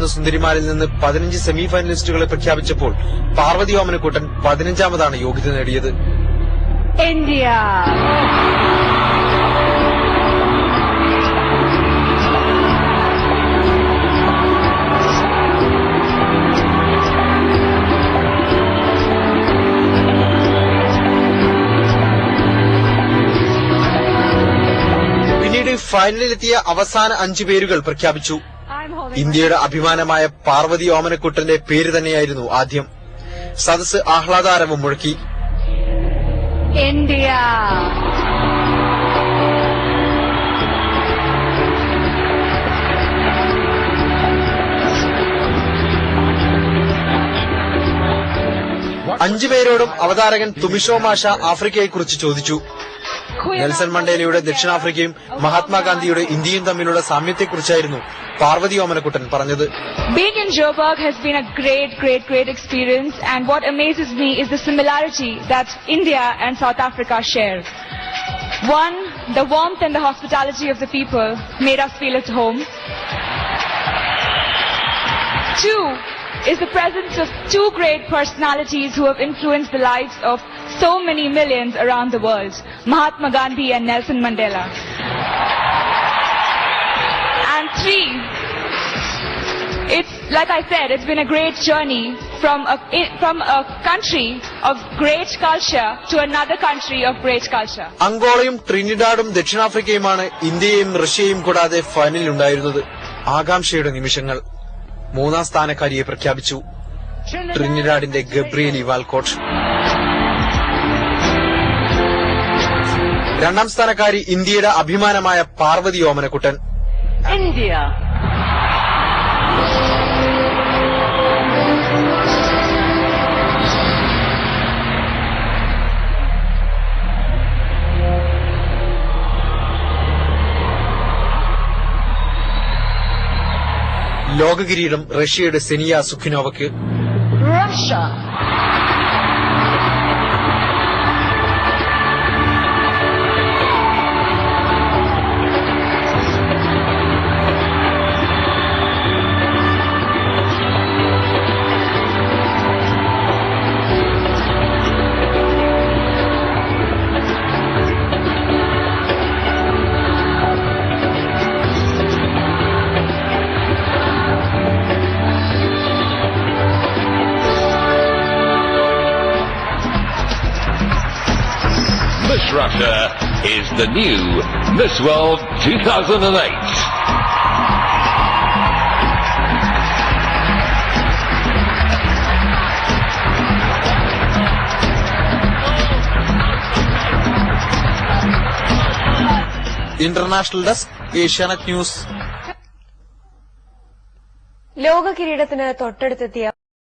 33 സുന്ദരിമാരിൽ നിന്ന് 15 സെമി ഫൈനലിസ്റ്റുകളെ പ്രഖ്യാപിച്ചപ്പോൾ പാർവതി ഓമനക്കുട്ടൻ 15ാമതാണ് യോഗ്യത നേടിയത്. ഇന്ത്യ പിന്നീട് ഫൈനലിലെത്തിയ അവസാന 5 പേരുകൾ പ്രഖ്യാപിച്ചു. ഇന്ത്യയുടെ അഭിമാനമായ പാർവതി ഓമനക്കുട്ടന്റെ പേര് തന്നെയായിരുന്നു ആദ്യം. സദസ് ആഹ്ലാദാരവം മുഴക്കി. ഇന്ത്യ അഞ്ചു പേരോടും അവതാരകൻ തുമിഷോ മാഷ ആഫ്രിക്കയെക്കുറിച്ച് ചോദിച്ചു. നെൽസൺ മണ്ടേലയുടെ ദക്ഷിണാഫ്രിക്കയും മഹാത്മാഗാന്ധിയുടെ ഇന്ത്യയും തമ്മിലുള്ള സാമ്യത്തെക്കുറിച്ചായിരുന്നു പാർവതി ഓമനക്കുട്ടൻ പറഞ്ഞത്. Being in Joburg has been a great experience, and what amazes me is the similarity that India and South Africa share. One, the warmth and the hospitality of the people made us feel at home. Two, is the presence of two great personalities who have influenced the lives of so many millions around the world, Mahatma Gandhi and Nelson Mandela. And three, it's like I said, it's been a great journey from a country of great culture to another country of great culture. അങ്കോളയും ട്രിനിഡാഡും ദക്ഷിണാഫ്രിക്കയുമാണ് ഇന്ത്യയും റഷ്യയും കൂടാതെ ഫൈനലിലുണ്ടായിരുന്നത്. ആകാംക്ഷയുടെ നിമിഷങ്ങൾ. 3ാം സ്ഥാനക്കാരിയെ പ്രഖ്യാപിച്ചു. ട്രിനിഡാഡിന്റെ ഗബ്രിയേലി വാൽക്കോട്ട്. 2ാം സ്ഥാനക്കാരി ഇന്ത്യയുടെ അഭിമാനമായ Parvathi Omanakuttan. India ലോകകിരീടം റഷ്യയുടെ Ksenia സുഖിനോവയ്ക്ക്. Russia Miss Russia is the new Miss World 2008. International desk, Asianet news. ലോക കിരീടത്തിന് തൊട്ടടുത്തെത്തിയ